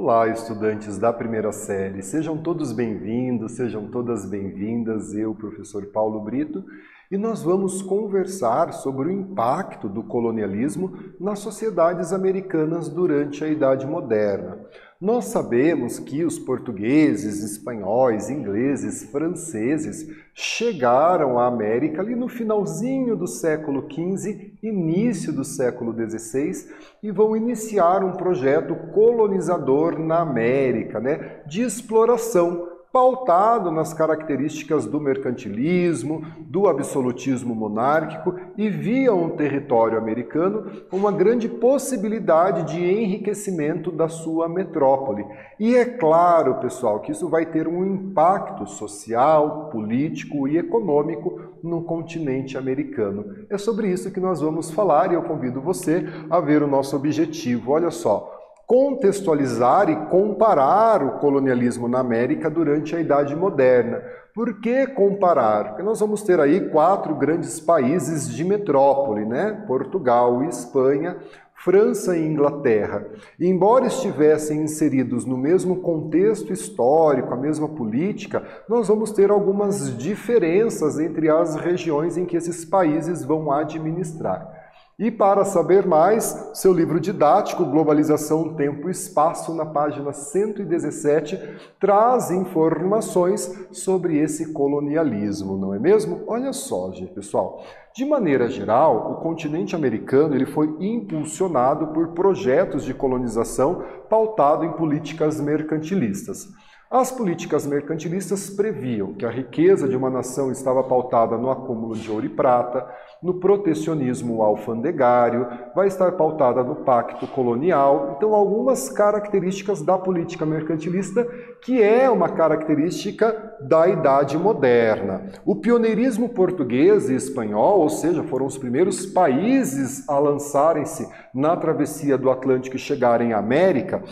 Olá, estudantes da primeira série. Sejam todos bem-vindos, sejam todas bem-vindas. Eu, professor Paulo Brito, e nós vamos conversar sobre o impacto do colonialismo nas sociedades americanas durante a Idade Moderna. Nós sabemos que os portugueses, espanhóis, ingleses, franceses chegaram à América ali no finalzinho do século XV, início do século XVI, e vão iniciar um projeto colonizador na América, de exploração, pautado nas características do mercantilismo, do absolutismo monárquico, e viam o território americano uma grande possibilidade de enriquecimento da sua metrópole. E é claro, pessoal, que isso vai ter um impacto social, político e econômico no continente americano. É sobre isso que nós vamos falar e eu convido você a ver o nosso objetivo. Olha só. Contextualizar e comparar o colonialismo na América durante a Idade Moderna. Por que comparar? Porque nós vamos ter aí 4 grandes países de metrópole, Portugal, Espanha, França e Inglaterra. E embora estivessem inseridos no mesmo contexto histórico, a mesma política, nós vamos ter algumas diferenças entre as regiões em que esses países vão administrar. E para saber mais, seu livro didático, Globalização, Tempo e Espaço, na página 117, traz informações sobre esse colonialismo, não é mesmo? Olha só, gente, pessoal. De maneira geral, o continente americano ele foi impulsionado por projetos de colonização pautado em políticas mercantilistas. As políticas mercantilistas previam que a riqueza de uma nação estava pautada no acúmulo de ouro e prata, no protecionismo alfandegário, vai estar pautada no pacto colonial. Então, algumas características da política mercantilista, que é uma característica da Idade Moderna. O pioneirismo português e espanhol, ou seja, foram os primeiros países a lançarem-se na travessia do Atlântico e chegarem à América,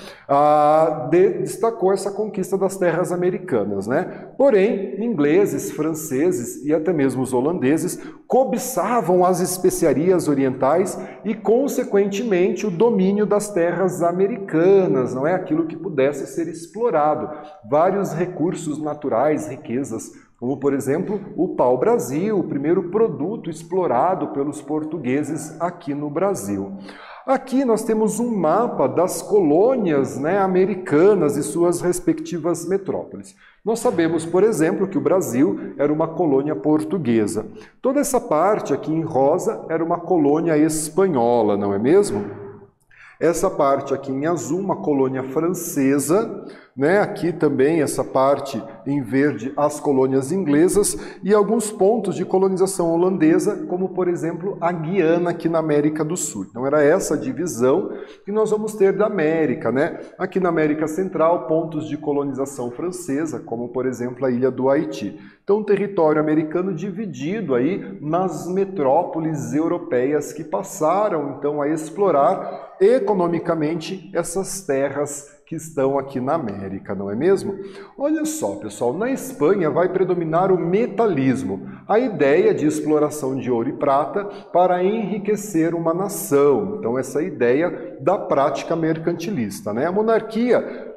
destacou essa conquista das terras americanas, Porém, ingleses, franceses e até mesmo os holandeses cobiçavam as especiarias orientais e, consequentemente, o domínio das terras americanas, não é aquilo que pudesse ser explorado. Vários recursos naturais, riquezas, como, por exemplo, o pau-brasil, o primeiro produto explorado pelos portugueses aqui no Brasil. Aqui nós temos um mapa das colônias americanas e suas respectivas metrópoles. Nós sabemos, por exemplo, que o Brasil era uma colônia portuguesa. Toda essa parte aqui em rosa era uma colônia espanhola, não é mesmo? Essa parte aqui em azul, uma colônia francesa, Aqui também essa parte em verde, as colônias inglesas e alguns pontos de colonização holandesa, como por exemplo a Guiana aqui na América do Sul. Então era essa divisão que nós vamos ter da América, Aqui na América Central, pontos de colonização francesa, como por exemplo a ilha do Haiti. Então um território americano dividido aí nas metrópoles europeias que passaram então a explorar economicamente essas terras que estão aqui na América, não é mesmo? Olha só, pessoal, na Espanha vai predominar o metalismo, a ideia de exploração de ouro e prata para enriquecer uma nação. Então, essa ideia da prática mercantilista, A monarquia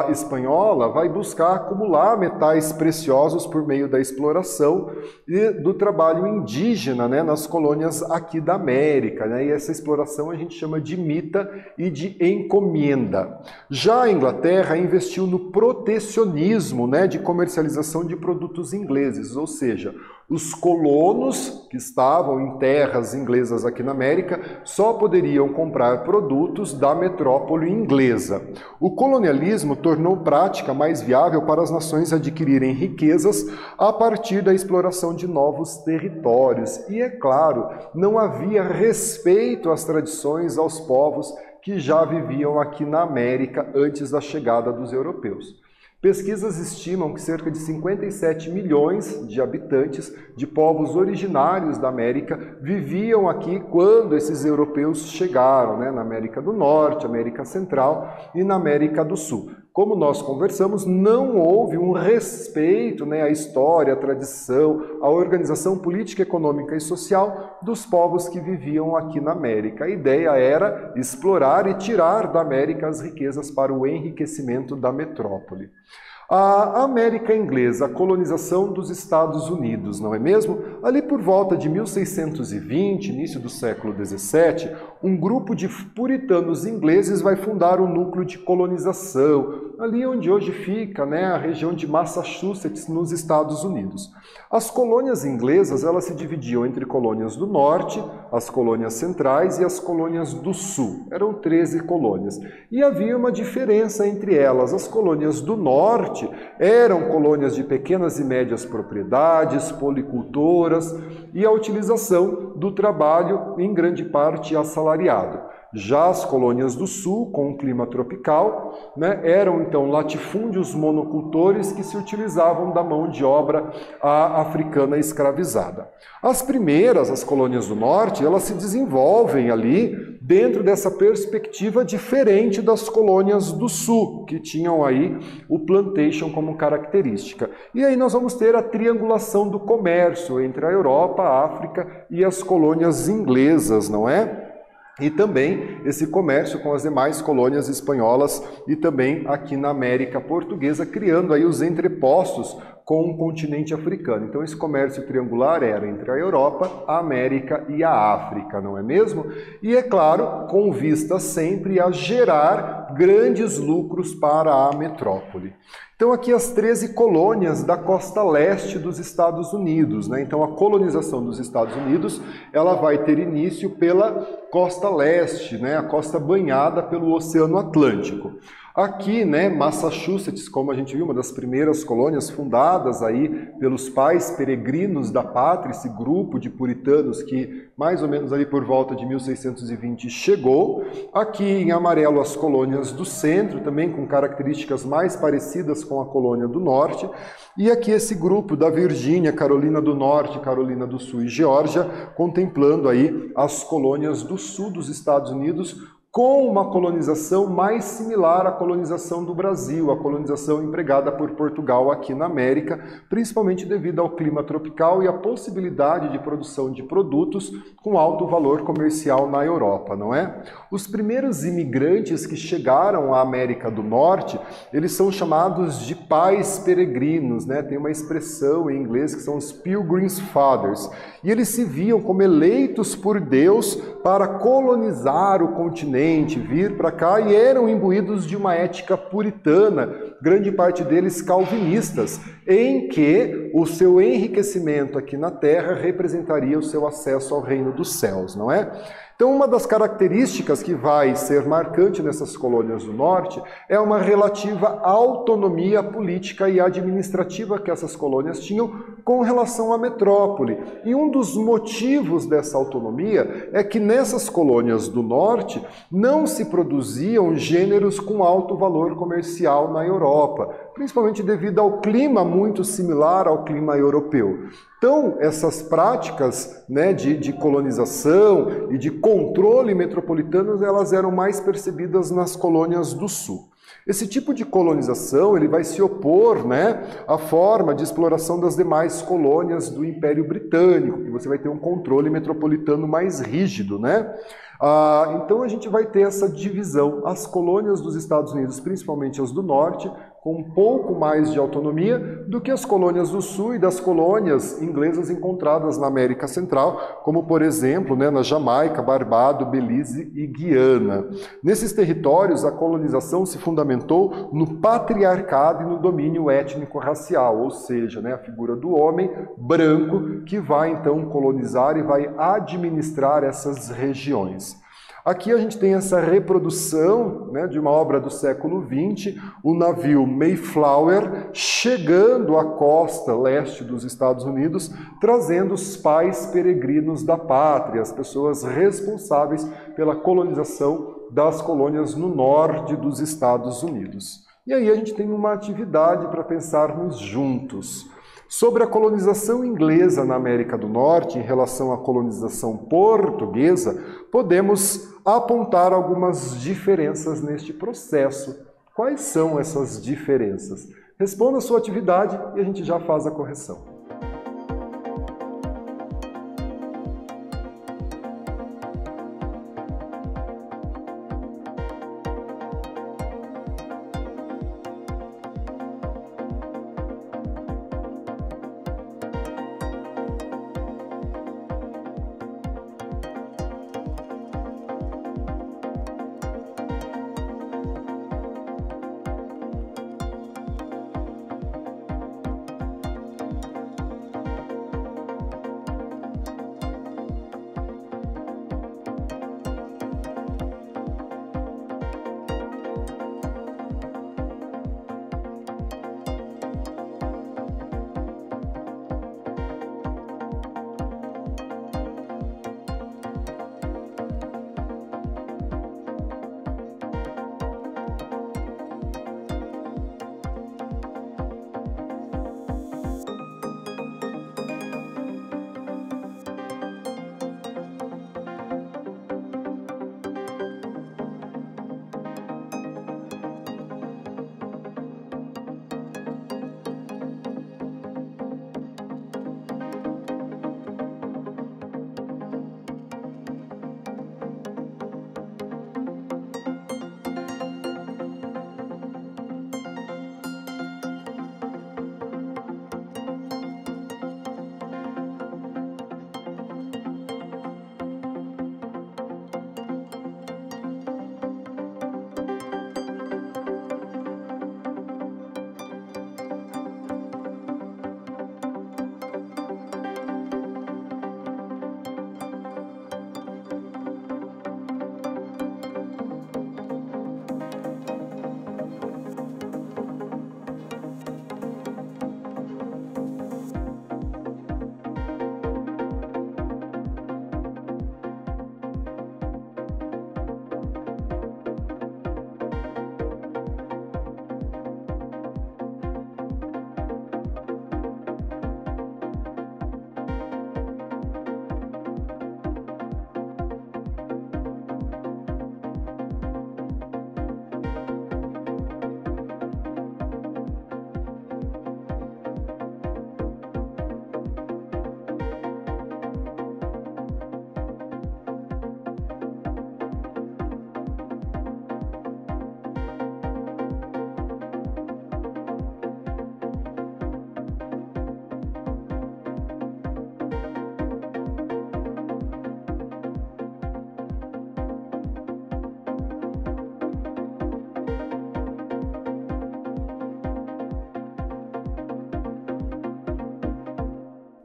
espanhola vai buscar acumular metais preciosos por meio da exploração e do trabalho indígena, nas colônias aqui da América, E essa exploração a gente chama de mita e de encomenda. Já a Inglaterra investiu no protecionismo, de comercialização de produtos ingleses, ou seja, os colonos que estavam em terras inglesas aqui na América só poderiam comprar produtos da metrópole inglesa. O colonialismo tornou prática mais viável para as nações adquirirem riquezas a partir da exploração de novos territórios. E, é claro, não havia respeito às tradições, aos povos que já viviam aqui na América antes da chegada dos europeus. Pesquisas estimam que cerca de 57 milhões de habitantes de povos originários da América viviam aqui quando esses europeus chegaram, na América do Norte, América Central e na América do Sul. como nós conversamos, não houve um respeito, né, à história, à tradição, à organização política, econômica e social dos povos que viviam aqui na América. A ideia era explorar e tirar da América as riquezas para o enriquecimento da metrópole. A América Inglesa, a colonização dos Estados Unidos, não é mesmo? Ali por volta de 1620, início do século XVII, um grupo de puritanos ingleses vai fundar um núcleo de colonização, ali onde hoje fica, né, a região de Massachusetts, nos Estados Unidos. As colônias inglesas, elas se dividiam entre colônias do norte, as colônias centrais e as colônias do sul. Eram 13 colônias. E havia uma diferença entre elas. As colônias do norte eram colônias de pequenas e médias propriedades, policultoras e a utilização do trabalho, em grande parte, assalariado. Já as colônias do sul, com um clima tropical, né, eram então latifúndios monocultores que se utilizavam da mão de obra africana escravizada. As primeiras, as colônias do norte, elas se desenvolvem ali dentro dessa perspectiva diferente das colônias do sul, que tinham aí o plantation como característica. E aí nós vamos ter a triangulação do comércio entre a Europa, a África e as colônias inglesas, não é? E também esse comércio com as demais colônias espanholas e também aqui na América Portuguesa, criando aí os entrepostos com o continente africano. Então esse comércio triangular era entre a Europa, a América e a África, não é mesmo? E é claro, com vista sempre a gerar grandes lucros para a metrópole. Então aqui as 13 colônias da costa leste dos Estados Unidos, né? Então a colonização dos Estados Unidos, ela vai ter início pela costa leste, né? A costa banhada pelo Oceano Atlântico. Aqui, né, Massachusetts, como a gente viu, uma das primeiras colônias fundadas aí pelos pais peregrinos da pátria, esse grupo de puritanos que mais ou menos ali por volta de 1620 chegou. Aqui em amarelo as colônias do centro, também com características mais parecidas com a colônia do norte. E aqui esse grupo da Virgínia, Carolina do Norte, Carolina do Sul e Geórgia, contemplando aí as colônias do sul dos Estados Unidos, com uma colonização mais similar à colonização do Brasil, a colonização empregada por Portugal aqui na América, principalmente devido ao clima tropical e à possibilidade de produção de produtos com alto valor comercial na Europa, não é? Os primeiros imigrantes que chegaram à América do Norte, eles são chamados de pais peregrinos, né? Tem uma expressão em inglês que são os Pilgrim's Fathers, e eles se viam como eleitos por Deus para colonizar o continente, vir para cá, e eram imbuídos de uma ética puritana, grande parte deles calvinistas, em que o seu enriquecimento aqui na terra representaria o seu acesso ao reino dos céus, não é? Então, uma das características que vai ser marcante nessas colônias do norte é uma relativa autonomia política e administrativa que essas colônias tinham com relação à metrópole. E um dos motivos dessa autonomia é que nessas colônias do norte não se produziam gêneros com alto valor comercial na Europa, principalmente devido ao clima muito similar ao clima europeu. Então, essas práticas, né, de colonização e de controle metropolitano, elas eram mais percebidas nas colônias do sul. Esse tipo de colonização ele vai se opor, né, à forma de exploração das demais colônias do Império Britânico, que você vai ter um controle metropolitano mais rígido, né? Então a gente vai ter essa divisão. As colônias dos Estados Unidos, principalmente as do norte, com um pouco mais de autonomia do que as colônias do sul e das colônias inglesas encontradas na América Central, como por exemplo, né, na Jamaica, Barbados, Belize e Guiana. Nesses territórios a colonização se fundamentou no patriarcado e no domínio étnico-racial, ou seja, né, a figura do homem branco que vai então colonizar e vai administrar essas regiões. Aqui a gente tem essa reprodução, né, de uma obra do século XX, o navio Mayflower chegando à costa leste dos Estados Unidos, trazendo os pais peregrinos da pátria, as pessoas responsáveis pela colonização das colônias no norte dos Estados Unidos. E aí a gente tem uma atividade para pensarmos juntos. Sobre a colonização inglesa na América do Norte em relação à colonização portuguesa, podemos apontar algumas diferenças neste processo. Quais são essas diferenças? Responda a sua atividade e a gente já faz a correção.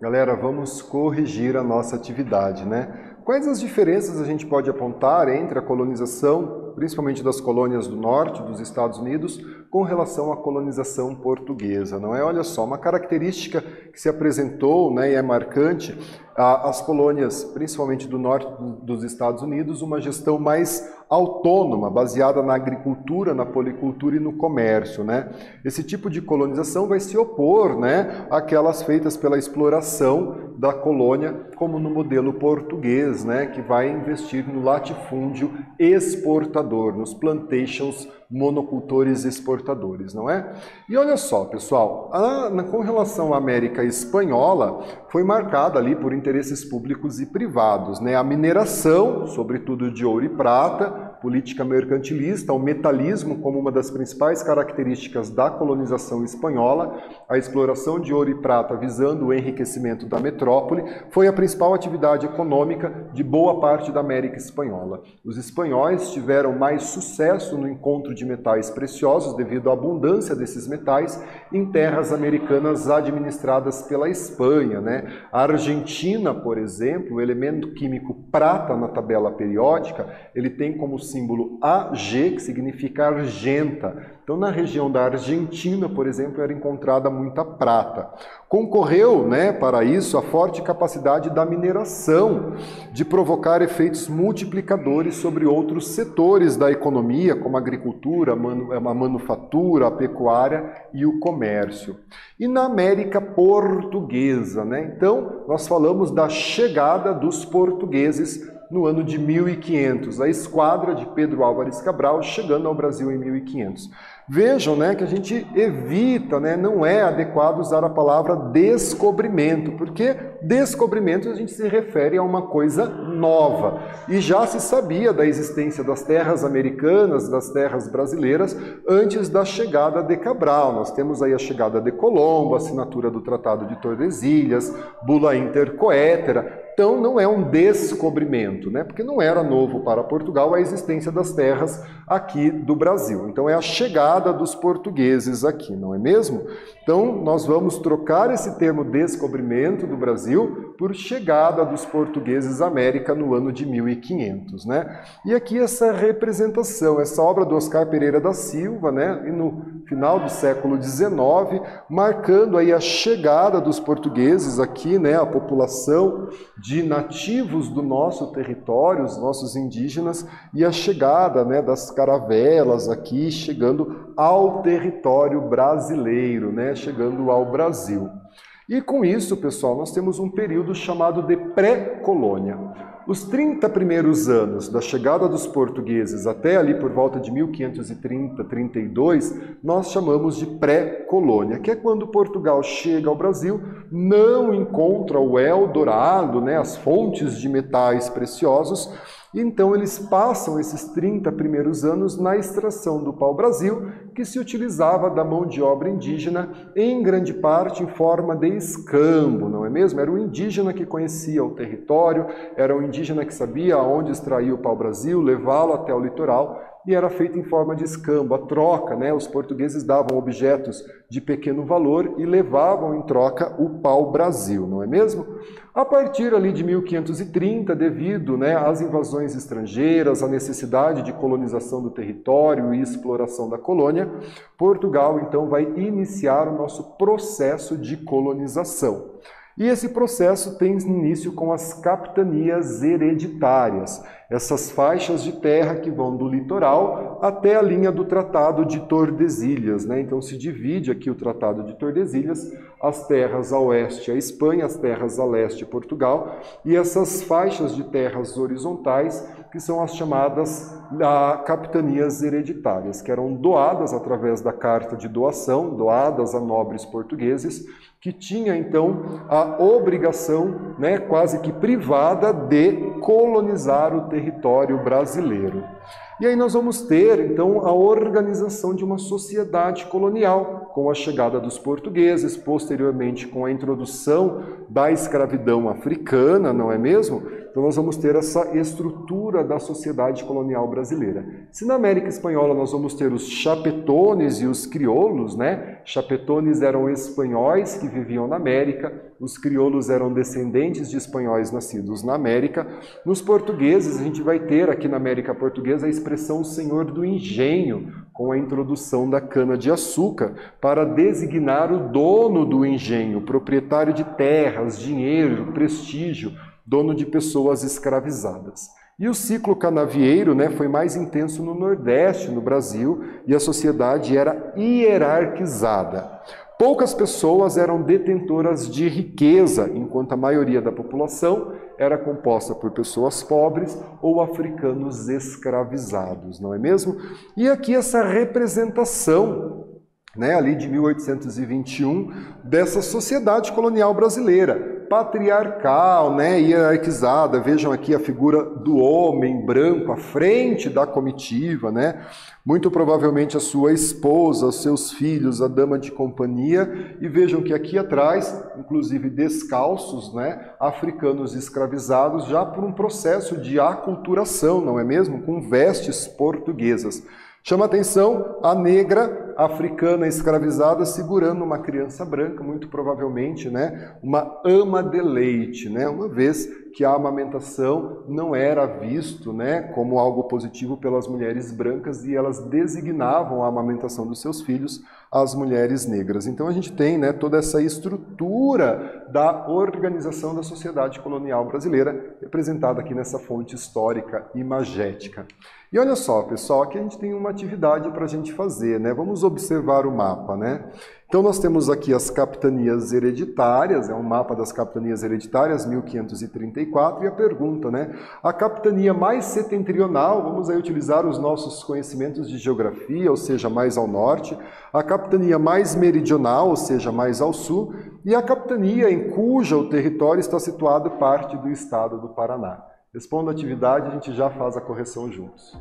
Galera, vamos corrigir a nossa atividade, né? Quais as diferenças a gente pode apontar entre a colonização, principalmente das colônias do norte dos Estados Unidos, com relação à colonização portuguesa, não é? Olha só, uma característica que se apresentou, né, e é marcante, as colônias, principalmente do norte dos Estados Unidos, uma gestão mais autônoma, baseada na agricultura, na policultura e no comércio, né? Esse tipo de colonização vai se opor, né, àquelas feitas pela exploração da colônia, como no modelo português, né, que vai investir no latifúndio exportador, nos plantations monocultores exportadores, não é? E olha só, pessoal, com relação à América Espanhola, foi marcada ali por interesses públicos e privados, né? A mineração, sobretudo de ouro e prata, política mercantilista, o metalismo como uma das principais características da colonização espanhola, a exploração de ouro e prata visando o enriquecimento da metrópole, foi a principal atividade econômica de boa parte da América Espanhola. Os espanhóis tiveram mais sucesso no encontro de metais preciosos devido à abundância desses metais em terras americanas administradas pela Espanha, né? A Argentina, por exemplo, o elemento químico prata na tabela periódica, ele tem como símbolo AG, que significa argenta. Então, na região da Argentina, por exemplo, era encontrada muita prata. Concorreu, né, para isso a forte capacidade da mineração de provocar efeitos multiplicadores sobre outros setores da economia, como a agricultura, a manufatura, a pecuária e o comércio. E na América Portuguesa, né? Então, nós falamos da chegada dos portugueses no ano de 1500, a esquadra de Pedro Álvares Cabral chegando ao Brasil em 1500. Vejam, né, que a gente evita, né, não é adequado usar a palavra descobrimento, porque descobrimento a gente se refere a uma coisa nova. E já se sabia da existência das terras americanas, das terras brasileiras, antes da chegada de Cabral. Nós temos aí a chegada de Colombo, a assinatura do Tratado de Tordesilhas, Bula Inter Coetera. Então não é um descobrimento, né? Porque não era novo para Portugal a existência das terras aqui do Brasil. Então é a chegada dos portugueses aqui, não é mesmo? Então nós vamos trocar esse termo descobrimento do Brasil por chegada dos portugueses à América no ano de 1500, né? E aqui essa representação, essa obra do Oscar Pereira da Silva, né? E no final do século XIX, marcando aí a chegada dos portugueses aqui, né? A população de nativos do nosso território, os nossos indígenas, e a chegada, né, das caravelas aqui, chegando ao território brasileiro, né, chegando ao Brasil. E com isso, pessoal, nós temos um período chamado de pré-colônia. Os 30 primeiros anos da chegada dos portugueses até ali por volta de 1530, 32, nós chamamos de pré-colônia, que é quando Portugal chega ao Brasil, não encontra o Eldorado, né, as fontes de metais preciosos, e então eles passam esses 30 primeiros anos na extração do pau-brasil, que se utilizava da mão de obra indígena, em grande parte em forma de escambo, não é mesmo? Era o indígena que conhecia o território, era o indígena que sabia aonde extrair o pau-brasil, levá-lo até o litoral, e era feito em forma de escambo, a troca, né? Os portugueses davam objetos de pequeno valor e levavam em troca o pau-brasil, não é mesmo? A partir ali de 1530, devido, né, às invasões estrangeiras, à necessidade de colonização do território e exploração da colônia, Portugal então vai iniciar o nosso processo de colonização. E esse processo tem início com as capitanias hereditárias, essas faixas de terra que vão do litoral até a linha do Tratado de Tordesilhas, né? Então se divide aqui o Tratado de Tordesilhas, as terras a oeste a Espanha, as terras a leste Portugal, e essas faixas de terras horizontais, que são as chamadas capitanias hereditárias, que eram doadas através da carta de doação, doadas a nobres portugueses, que tinha então a obrigação, né, quase que privada, de colonizar o território brasileiro. E aí nós vamos ter, então, a organização de uma sociedade colonial, com a chegada dos portugueses, posteriormente com a introdução da escravidão africana, não é mesmo? Então nós vamos ter essa estrutura da sociedade colonial brasileira. Se na América Espanhola nós vamos ter os chapetones e os crioulos, né? Chapetones eram espanhóis que viviam na América, os crioulos eram descendentes de espanhóis nascidos na América. Nos portugueses, a gente vai ter aqui na América Portuguesa a expressão senhor do engenho, com a introdução da cana-de-açúcar, para designar o dono do engenho, proprietário de terras, dinheiro, prestígio, dono de pessoas escravizadas. E o ciclo canavieiro, né, foi mais intenso no Nordeste, no Brasil, e a sociedade era hierarquizada. Poucas pessoas eram detentoras de riqueza, enquanto a maioria da população era composta por pessoas pobres ou africanos escravizados, não é mesmo? E aqui essa representação, né, ali de 1821, dessa sociedade colonial brasileira, patriarcal, né, hierarquizada. Vejam aqui a figura do homem branco à frente da comitiva, né? Muito provavelmente a sua esposa, os seus filhos, a dama de companhia, e vejam que aqui atrás, inclusive descalços, né, africanos escravizados, já por um processo de aculturação, não é mesmo? Com vestes portuguesas. Chama atenção a negra africana escravizada segurando uma criança branca, muito provavelmente, né, uma ama de leite, né, uma vez que a amamentação não era visto, né, como algo positivo pelas mulheres brancas e elas designavam a amamentação dos seus filhos às mulheres negras. Então a gente tem, né, toda essa estrutura da organização da sociedade colonial brasileira representada aqui nessa fonte histórica imagética. E olha só, pessoal, aqui a gente tem uma atividade para a gente fazer, né? Vamos observar o mapa, né? Então nós temos aqui as capitanias hereditárias, é um mapa das capitanias hereditárias, 1534, e a pergunta, né? A capitania mais setentrional, vamos aí utilizar os nossos conhecimentos de geografia, ou seja, mais ao norte, a capitania mais meridional, ou seja, mais ao sul, e a capitania em cuja o território está situado parte do estado do Paraná. Responda a atividade, a gente já faz a correção juntos.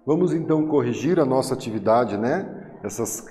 Vamos então corrigir a nossa atividade, né?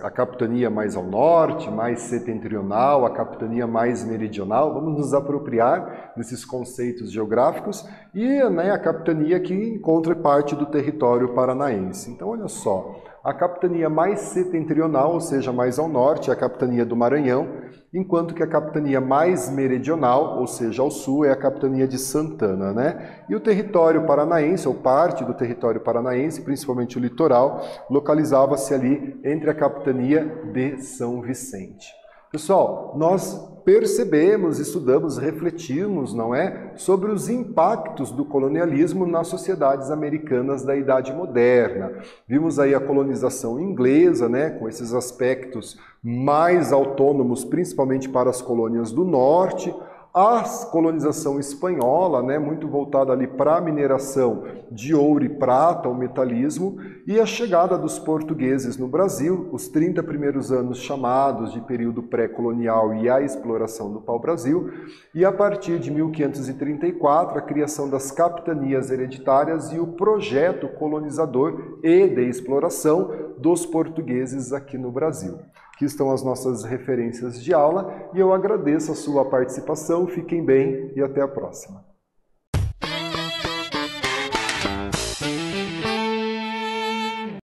A capitania mais ao norte, mais setentrional, a capitania mais meridional. Vamos nos apropriar desses conceitos geográficos e, né, a capitania que encontra parte do território paranaense. Então, olha só, a capitania mais setentrional, ou seja, mais ao norte, é a capitania do Maranhão, enquanto que a capitania mais meridional, ou seja, ao sul, é a capitania de Santana, né? E o território paranaense, ou parte do território paranaense, principalmente o litoral, localizava-se ali entre a capitania de São Vicente. Pessoal, nós percebemos, estudamos, refletimos, não é, sobre os impactos do colonialismo nas sociedades americanas da Idade Moderna. Vimos aí a colonização inglesa, né, com esses aspectos mais autônomos, principalmente para as colônias do norte, a colonização espanhola, né, muito voltada ali para a mineração de ouro e prata, o metalismo, e a chegada dos portugueses no Brasil, os 30 primeiros anos chamados de período pré-colonial e a exploração do pau-brasil, e a partir de 1534 a criação das capitanias hereditárias e o projeto colonizador e de exploração dos portugueses aqui no Brasil. Aqui estão as nossas referências de aula e eu agradeço a sua participação, fiquem bem e até a próxima.